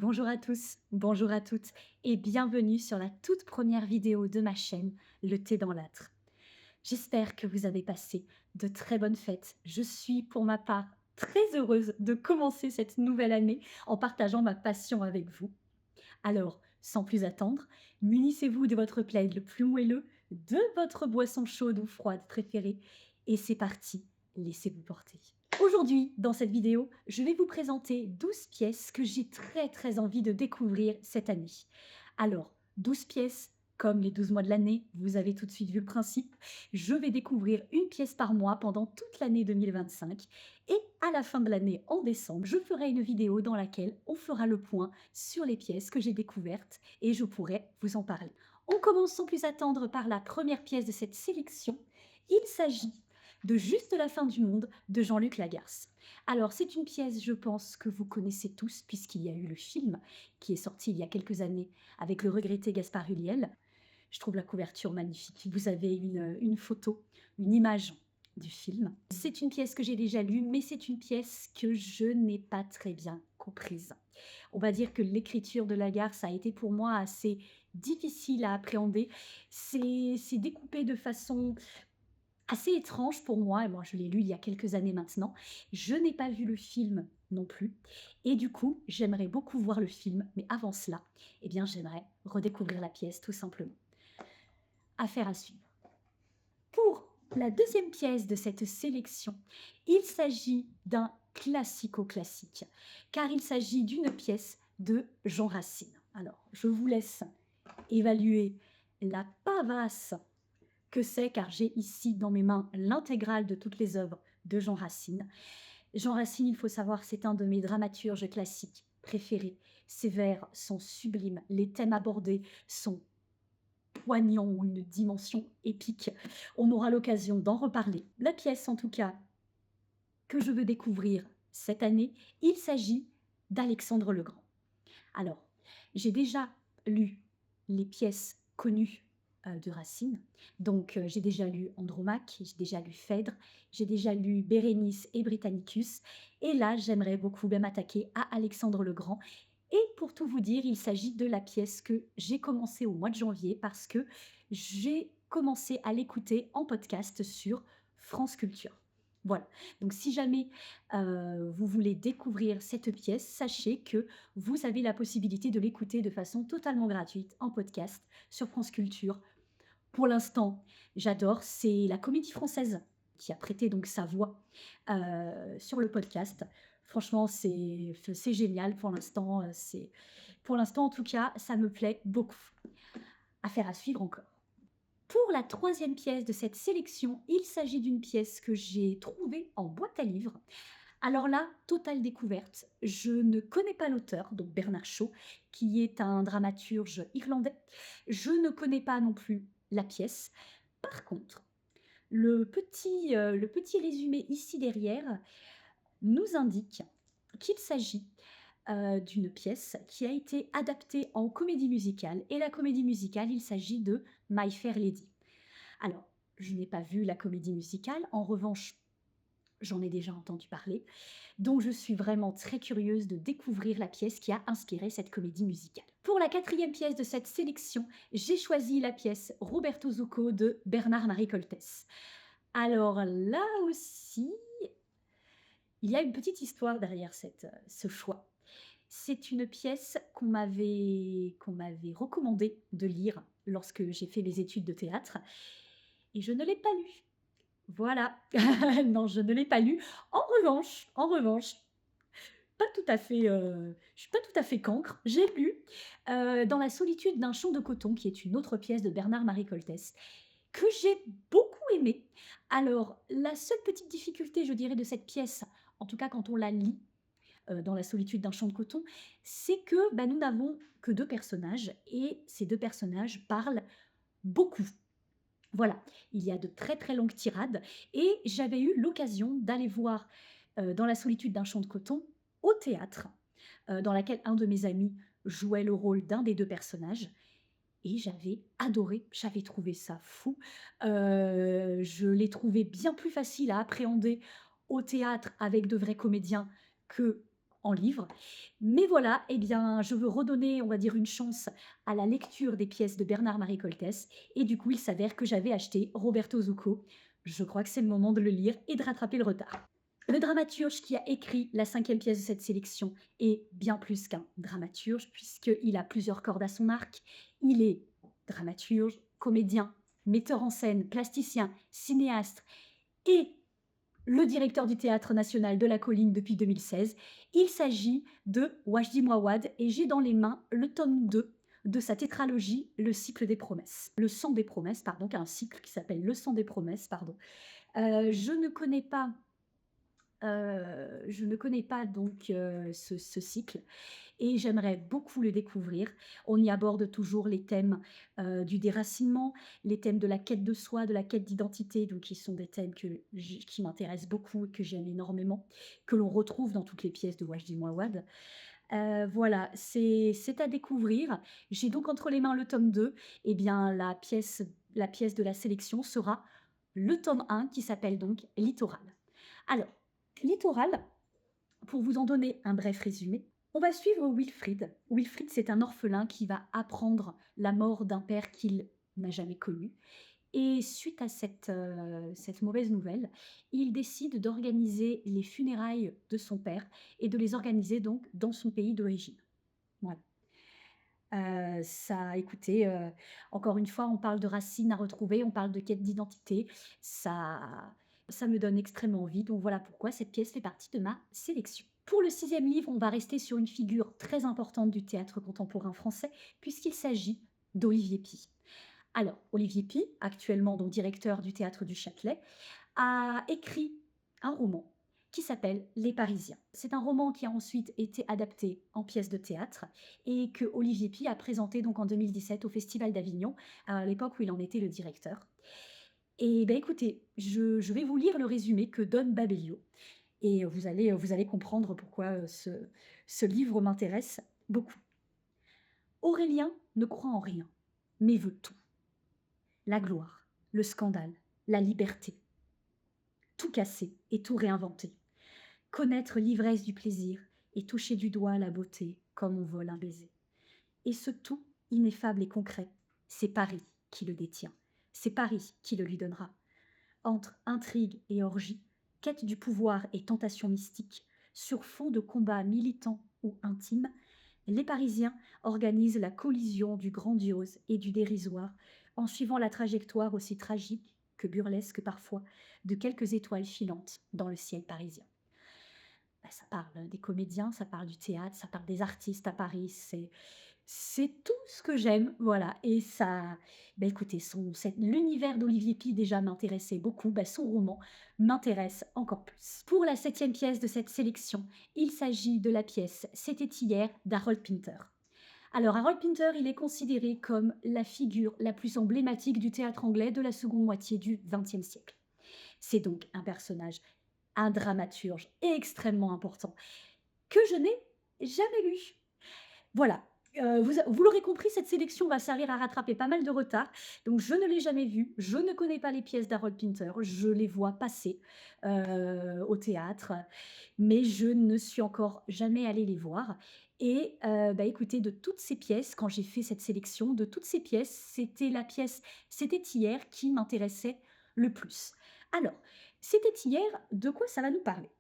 Bonjour à tous, bonjour à toutes et bienvenue sur la toute première vidéo de ma chaîne, Le thé dans l'âtre. J'espère que vous avez passé de très bonnes fêtes. Je suis pour ma part très heureuse de commencer cette nouvelle année en partageant ma passion avec vous. Alors, sans plus attendre, munissez-vous de votre plaid le plus moelleux, de votre boisson chaude ou froide préférée et c'est parti, laissez-vous porter. Aujourd'hui, dans cette vidéo, je vais vous présenter 12 pièces que j'ai très envie de découvrir cette année. Alors, 12 pièces, comme les 12 mois de l'année, vous avez tout de suite vu le principe. Je vais découvrir une pièce par mois pendant toute l'année 2025 et à la fin de l'année, en décembre, je ferai une vidéo dans laquelle on fera le point sur les pièces que j'ai découvertes et je pourrai vous en parler. On commence sans plus attendre par la première pièce de cette sélection. Il s'agit de Juste la fin du monde de Jean-Luc Lagarce. Alors, c'est une pièce, je pense, que vous connaissez tous, puisqu'il y a eu le film qui est sorti il y a quelques années avec le regretté Gaspard Ulliel. Je trouve la couverture magnifique. Vous avez une photo, une image du film. C'est une pièce que j'ai déjà lue, mais c'est une pièce que je n'ai pas très bien comprise. On va dire que l'écriture de Lagarce a été pour moi assez difficile à appréhender. C'est découpé de façon assez étrange pour moi, et moi je l'ai lu il y a quelques années maintenant. Je n'ai pas vu le film non plus, et du coup, j'aimerais beaucoup voir le film, mais avant cela, eh bien, j'aimerais redécouvrir la pièce tout simplement. Affaire à suivre. Pour la deuxième pièce de cette sélection, il s'agit d'un classico-classique, car il s'agit d'une pièce de Jean Racine. Alors, je vous laisse évaluer la pavasse que c'est, car j'ai ici dans mes mains l'intégrale de toutes les œuvres de Jean Racine. Jean Racine, il faut savoir, c'est un de mes dramaturges classiques préférés. Ses vers sont sublimes, les thèmes abordés sont poignants ou une dimension épique. On aura l'occasion d'en reparler. La pièce, en tout cas, que je veux découvrir cette année, il s'agit d'Alexandre le Grand. Alors, j'ai déjà lu les pièces connues de Racine. Donc, j'ai déjà lu Andromaque, j'ai déjà lu Phèdre, j'ai déjà lu Bérénice et Britannicus. Et là, j'aimerais beaucoup m'attaquer à Alexandre le Grand. Et pour tout vous dire, il s'agit de la pièce que j'ai commencé au mois de janvier parce que j'ai commencé à l'écouter en podcast sur France Culture. Voilà. Donc, si jamais vous voulez découvrir cette pièce, sachez que vous avez la possibilité de l'écouter de façon totalement gratuite en podcast sur France Culture. Pour l'instant, j'adore, c'est la Comédie Française qui a prêté donc sa voix sur le podcast. Franchement, c'est génial pour l'instant. Pour l'instant, en tout cas, ça me plaît beaucoup. Affaire à suivre encore. Pour la troisième pièce de cette sélection, il s'agit d'une pièce que j'ai trouvée en boîte à livres. Alors là, totale découverte. Je ne connais pas l'auteur, donc Bernard Shaw, qui est un dramaturge irlandais. Je ne connais pas non plus la pièce. Par contre, le petit résumé ici derrière nous indique qu'il s'agit d'une pièce qui a été adaptée en comédie musicale. Et la comédie musicale, il s'agit de My Fair Lady. Alors, je n'ai pas vu la comédie musicale. En revanche, j'en ai déjà entendu parler. Donc je suis vraiment très curieuse de découvrir la pièce qui a inspiré cette comédie musicale. Pour la quatrième pièce de cette sélection, j'ai choisi la pièce Roberto Zucco de Bernard-Marie Coltès. Alors là aussi, il y a une petite histoire derrière ce choix. C'est une pièce qu'on m'avait recommandé de lire lorsque j'ai fait mes études de théâtre et je ne l'ai pas lue. Voilà, non, je ne l'ai pas lue. En revanche, pas tout à fait, je suis pas tout à fait cancre. J'ai lu Dans la solitude d'un champ de coton, qui est une autre pièce de Bernard-Marie Coltès, que j'ai beaucoup aimée. Alors, la seule petite difficulté, je dirais, de cette pièce, en tout cas quand on la lit, dans la solitude d'un champ de coton, c'est que bah, nous n'avons que deux personnages et ces deux personnages parlent beaucoup. Voilà, il y a de très longues tirades et j'avais eu l'occasion d'aller voir Dans la solitude d'un champ de coton au théâtre, dans laquelle un de mes amis jouait le rôle d'un des deux personnages et j'avais adoré, j'avais trouvé ça fou. Je l'ai trouvé bien plus facile à appréhender au théâtre avec de vrais comédiens qu'en en livre. Mais voilà, eh bien, je veux redonner, on va dire, une chance à la lecture des pièces de Bernard-Marie Coltès. Et du coup, il s'avère que j'avais acheté Roberto Zucco. Je crois que c'est le moment de le lire et de rattraper le retard. Le dramaturge qui a écrit la cinquième pièce de cette sélection est bien plus qu'un dramaturge, puisqu'il a plusieurs cordes à son arc. Il est dramaturge, comédien, metteur en scène, plasticien, cinéaste et le directeur du Théâtre national de la Colline depuis 2016. Il s'agit de Wajdi Mouawad et j'ai dans les mains le tome 2 de sa tétralogie Le cycle des promesses. Le sang des promesses, pardon, qui a un cycle qui s'appelle Le sang des promesses, pardon. Je ne connais pas donc ce cycle et j'aimerais beaucoup le découvrir. On y aborde toujours les thèmes du déracinement, les thèmes de la quête de soi, de la quête d'identité, donc qui sont des thèmes qui m'intéressent beaucoup et que j'aime énormément, que l'on retrouve dans toutes les pièces de Wajdi Mouawad. Voilà, c'est à découvrir. J'ai donc entre les mains le tome 2. Eh bien, la pièce de la sélection sera le tome 1 qui s'appelle donc Littoral. Alors, Littoral, pour vous en donner un bref résumé, on va suivre Wilfried. Wilfried, c'est un orphelin qui va apprendre la mort d'un père qu'il n'a jamais connu. Et suite à cette mauvaise nouvelle, il décide d'organiser les funérailles de son père et de les organiser donc dans son pays d'origine. Voilà. Écoutez, encore une fois, on parle de racines à retrouver, on parle de quête d'identité. Ça me donne extrêmement envie. Donc voilà pourquoi cette pièce fait partie de ma sélection. Pour le 6e livre, on va rester sur une figure très importante du théâtre contemporain français, puisqu'il s'agit d'Olivier Py. Alors, Olivier Py, actuellement donc directeur du Théâtre du Châtelet, a écrit un roman qui s'appelle Les Parisiens. C'est un roman qui a ensuite été adapté en pièce de théâtre et que Olivier Py a présenté donc en 2017 au Festival d'Avignon, à l'époque où il en était le directeur. Et ben écoutez, je vais vous lire le résumé que donne Babelio et vous allez comprendre pourquoi ce livre m'intéresse beaucoup. Aurélien ne croit en rien, mais veut tout. La gloire, le scandale, la liberté. Tout casser et tout réinventer. Connaître l'ivresse du plaisir et toucher du doigt la beauté comme on vole un baiser. Et ce tout ineffable et concret, c'est Paris qui le détient. C'est Paris qui le lui donnera. Entre intrigue et orgie, quête du pouvoir et tentation mystique, sur fond de combats militants ou intimes, les Parisiens organisent la collision du grandiose et du dérisoire en suivant la trajectoire aussi tragique que burlesque parfois de quelques étoiles filantes dans le ciel parisien. Ça parle des comédiens, ça parle du théâtre, ça parle des artistes à Paris, c'est tout ce que j'aime, voilà. Et ça, écoutez, l'univers d'Olivier Py déjà m'intéressait beaucoup, son roman m'intéresse encore plus. Pour la 7e pièce de cette sélection, il s'agit de la pièce C'était hier d'Harold Pinter. Alors, Harold Pinter, il est considéré comme la figure la plus emblématique du théâtre anglais de la seconde moitié du XXe siècle. C'est donc un dramaturge extrêmement important que je n'ai jamais lu. Voilà. Vous l'aurez compris, cette sélection va servir à rattraper pas mal de retard. Donc, je ne l'ai jamais vu. Je ne connais pas les pièces d'Harold Pinter. Je les vois passer au théâtre, mais je ne suis encore jamais allée les voir. Et écoutez, de toutes ces pièces, quand j'ai fait cette sélection, de toutes ces pièces, c'était la pièce C'était hier qui m'intéressait le plus. Alors, C'était hier, de quoi ça va nous parler?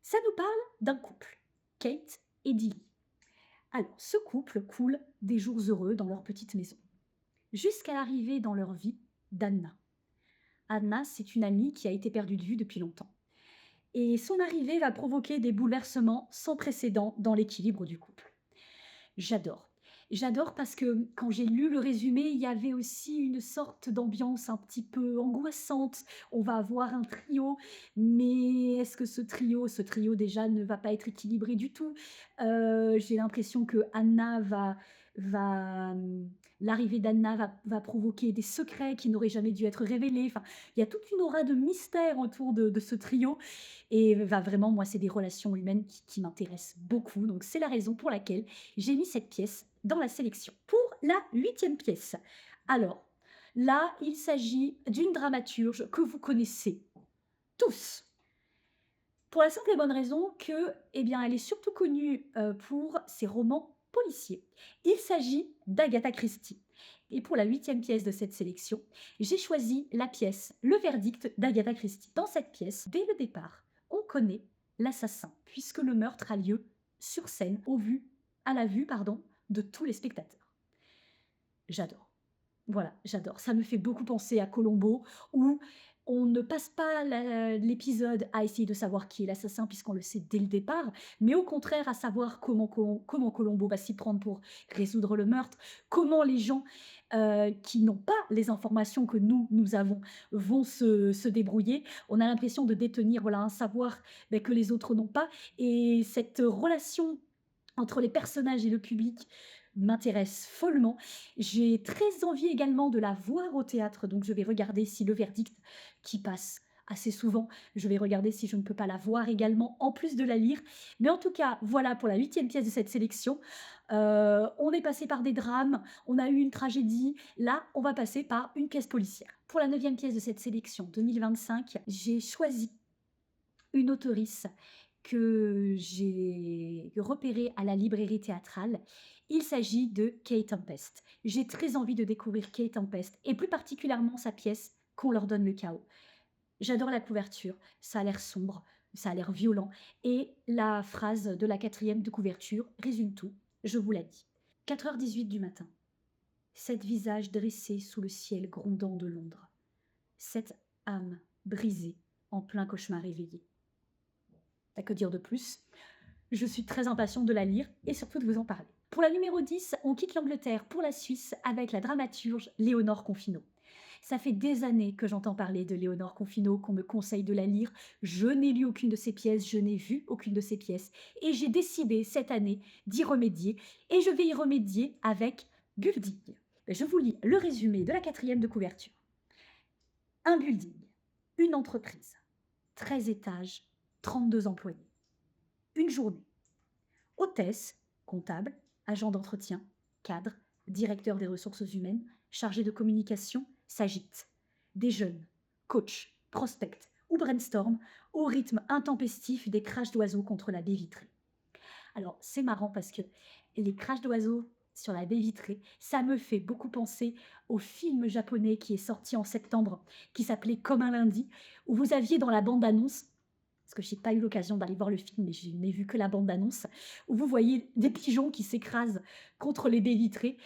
Ça nous parle d'un couple, Kate et Dilly. Alors, ce couple coule des jours heureux dans leur petite maison, jusqu'à l'arrivée dans leur vie d'Anna. Anna, c'est une amie qui a été perdue de vue depuis longtemps. Et son arrivée va provoquer des bouleversements sans précédent dans l'équilibre du couple. J'adore. J'adore parce que quand j'ai lu le résumé, il y avait aussi une sorte d'ambiance un petit peu angoissante. On va avoir un trio, mais est-ce que ce trio déjà ne va pas être équilibré du tout? J'ai l'impression que l'arrivée d'Anna va provoquer des secrets qui n'auraient jamais dû être révélés. Enfin, il y a toute une aura de mystère autour de ce trio. Et vraiment, moi, c'est des relations humaines qui m'intéressent beaucoup. Donc, c'est la raison pour laquelle j'ai mis cette pièce dans la sélection. Pour la 8e pièce, alors là, il s'agit d'une dramaturge que vous connaissez tous. Pour la simple et bonne raison que, eh bien, elle est surtout connue, pour ses romans policiers. Il s'agit d'Agatha Christie et pour la huitième pièce de cette sélection, j'ai choisi la pièce Le Verdict d'Agatha Christie. Dans cette pièce, dès le départ, on connaît l'assassin puisque le meurtre a lieu sur scène, à la vue, pardon, de tous les spectateurs. J'adore. Voilà, j'adore. Ça me fait beaucoup penser à Columbo, où on ne passe pas l'épisode à essayer de savoir qui est l'assassin, puisqu'on le sait dès le départ, mais au contraire à savoir comment Columbo va s'y prendre pour résoudre le meurtre, comment les gens qui n'ont pas les informations que nous avons vont se débrouiller. On a l'impression de détenir voilà, un savoir que les autres n'ont pas, et cette relation entre les personnages et le public m'intéresse follement. J'ai très envie également de la voir au théâtre, donc je vais regarder si Le Verdict, qui passe assez souvent, je vais regarder si je ne peux pas la voir également, en plus de la lire. Mais en tout cas, voilà pour la huitième pièce de cette sélection. On est passé par des drames, on a eu une tragédie, là, on va passer par une pièce policière. Pour la neuvième pièce de cette sélection 2025, j'ai choisi une auteurice que j'ai repérée à la librairie théâtrale. Il s'agit de Kay Tempest. J'ai très envie de découvrir Kay Tempest et plus particulièrement sa pièce Qu'on leur donne le chaos. J'adore la couverture, ça a l'air sombre, ça a l'air violent et la phrase de la quatrième de couverture résume tout, je vous la dis. 4h18 du matin. 7 visages dressés sous le ciel grondant de Londres. 7 âmes brisées en plein cauchemar éveillé. Que dire de plus? Je suis très impatiente de la lire et surtout de vous en parler. Pour la numéro 10, on quitte l'Angleterre pour la Suisse avec la dramaturge Léonore Confino. Ça fait des années que j'entends parler de Léonore Confino, qu'on me conseille de la lire. Je n'ai lu aucune de ses pièces, je n'ai vu aucune de ses pièces. Et j'ai décidé cette année d'y remédier. Et je vais y remédier avec Building. Je vous lis le résumé de la quatrième de couverture. Un building, une entreprise, 13 étages, 32 employés. Une journée. Hôtesse, comptable, agent d'entretien, cadre, directeur des ressources humaines, chargé de communication, s'agite. Des jeunes, coach, prospect ou brainstorm au rythme intempestif des crashs d'oiseaux contre la baie vitrée. Alors, c'est marrant parce que les crashs d'oiseaux sur la baie vitrée, ça me fait beaucoup penser au film japonais qui est sorti en septembre, qui s'appelait Comme un lundi, où vous aviez dans la bande-annonce, parce que je n'ai pas eu l'occasion d'aller voir le film, mais je n'ai vu que la bande-annonce, où vous voyez des pigeons qui s'écrasent contre les baies vitrées.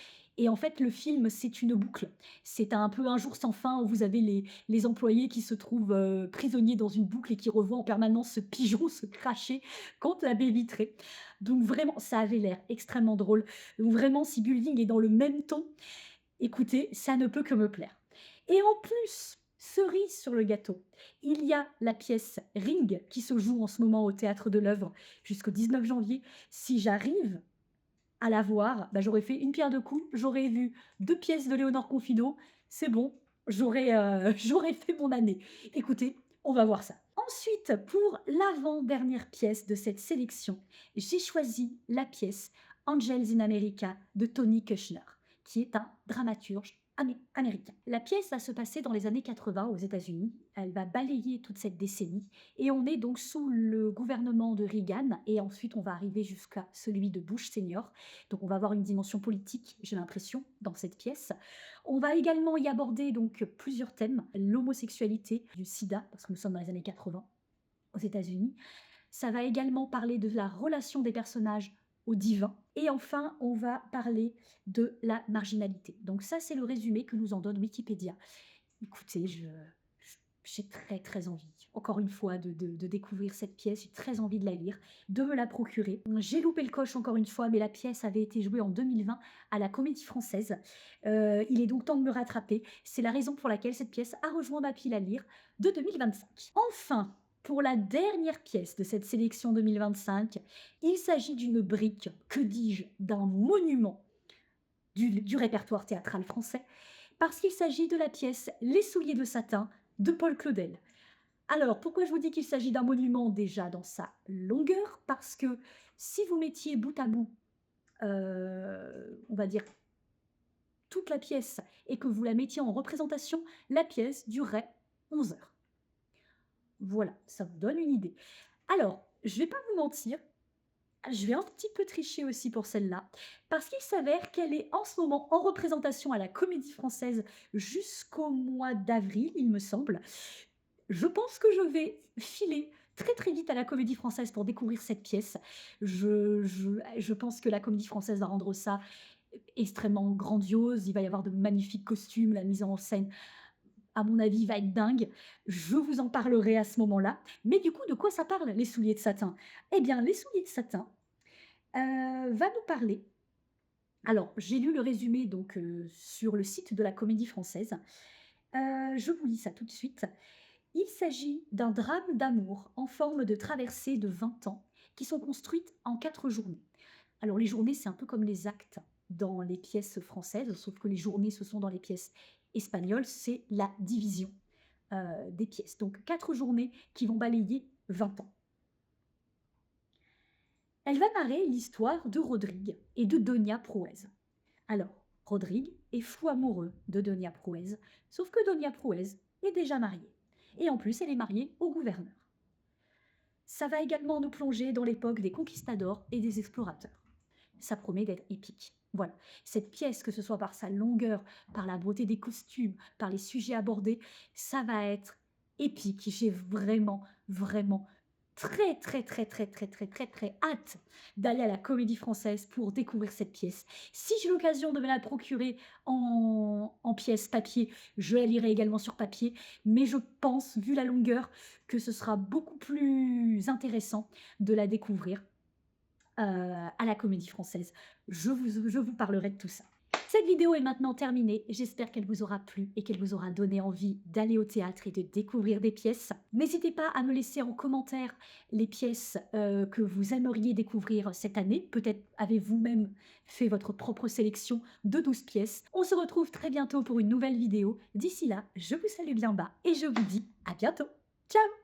Et en fait, le film, c'est une boucle. C'est un peu un jour sans fin où vous avez les employés qui se trouvent prisonniers dans une boucle et qui revoient en permanence ce pigeon se cracher contre la baie vitrée. Donc vraiment, ça avait l'air extrêmement drôle. Donc vraiment, si Building est dans le même ton, écoutez, ça ne peut que me plaire. Et en plus, cerise sur le gâteau, il y a la pièce Ring qui se joue en ce moment au Théâtre de l'Œuvre jusqu'au 19 janvier. Si j'arrive à la voir, j'aurais fait une pierre deux coups, j'aurais vu 2 pièces de Léonore Confino, c'est bon, j'aurais fait mon année. Écoutez, on va voir ça. Ensuite, pour l'avant-dernière pièce de cette sélection, j'ai choisi la pièce Angels in America de Tony Kushner, qui est un dramaturge américain. La pièce va se passer dans les années 80 aux États-Unis. Elle va balayer toute cette décennie. Et on est donc sous le gouvernement de Reagan. Et ensuite, on va arriver jusqu'à celui de Bush senior. Donc, on va avoir une dimension politique, j'ai l'impression, dans cette pièce. On va également y aborder donc plusieurs thèmes. L'homosexualité, du sida, parce que nous sommes dans les années 80 aux États-Unis. Ça va également parler de la relation des personnages au divin. Et enfin, on va parler de la marginalité. Donc ça, c'est le résumé que nous en donne Wikipédia. Écoutez, j'ai très très envie, encore une fois, de découvrir cette pièce. J'ai très envie de la lire, de me la procurer. J'ai loupé le coche encore une fois, mais la pièce avait été jouée en 2020 à la Comédie Française. Il est donc temps de me rattraper. C'est la raison pour laquelle cette pièce a rejoint ma pile à lire de 2025. Enfin, pour la dernière pièce de cette sélection 2025, il s'agit d'une brique, que dis-je, d'un monument du répertoire théâtral français, parce qu'il s'agit de la pièce Les souliers de satin de Paul Claudel. Alors, pourquoi je vous dis qu'il s'agit d'un monument déjà dans sa longueur? Parce que si vous mettiez bout à bout, on va dire, toute la pièce et que vous la mettiez en représentation, la pièce durerait 11 heures. Voilà, ça vous donne une idée. Alors, je vais pas vous mentir, je vais un petit peu tricher aussi pour celle-là, parce qu'il s'avère qu'elle est en ce moment en représentation à la Comédie Française jusqu'au mois d'avril, il me semble. Je pense que je vais filer très, très vite à la Comédie Française pour découvrir cette pièce. Je pense que la Comédie Française va rendre ça extrêmement grandiose. Il va y avoir de magnifiques costumes, la mise en scène, à mon avis, va être dingue. Je vous en parlerai à ce moment-là. Mais du coup, de quoi ça parle, Les Souliers de Satin? Eh bien, Les Souliers de Satin, va nous parler, alors j'ai lu le résumé donc, sur le site de la Comédie Française. Je vous lis ça tout de suite. Il s'agit d'un drame d'amour en forme de traversée de 20 ans qui sont construites en 4 journées. Alors les journées, c'est un peu comme les actes dans les pièces françaises, sauf que les journées, ce sont dans les pièces espagnoles, c'est la division, des pièces. Donc 4 journées qui vont balayer 20 ans. Elle va narrer l'histoire de Rodrigue et de Donia Prouez. Alors, Rodrigue est fou amoureux de Donia Prouez, sauf que Donia Prouez est déjà mariée. Et en plus, elle est mariée au gouverneur. Ça va également nous plonger dans l'époque des conquistadors et des explorateurs. Ça promet d'être épique. Voilà, cette pièce, que ce soit par sa longueur, par la beauté des costumes, par les sujets abordés, ça va être épique. J'ai vraiment, vraiment très, très, très, très, très, très, très, très hâte d'aller à la Comédie Française pour découvrir cette pièce. Si j'ai l'occasion de me la procurer en pièce papier, je la lirai également sur papier, mais je pense, vu la longueur, que ce sera beaucoup plus intéressant de la découvrir à la Comédie Française. Je vous parlerai de tout ça. Cette vidéo est maintenant terminée. J'espère qu'elle vous aura plu et qu'elle vous aura donné envie d'aller au théâtre et de découvrir des pièces. N'hésitez pas à me laisser en commentaire les pièces que vous aimeriez découvrir cette année. Peut-être avez-vous même fait votre propre sélection de 12 pièces. On se retrouve très bientôt pour une nouvelle vidéo. D'ici là, je vous salue bien bas et je vous dis à bientôt. Ciao!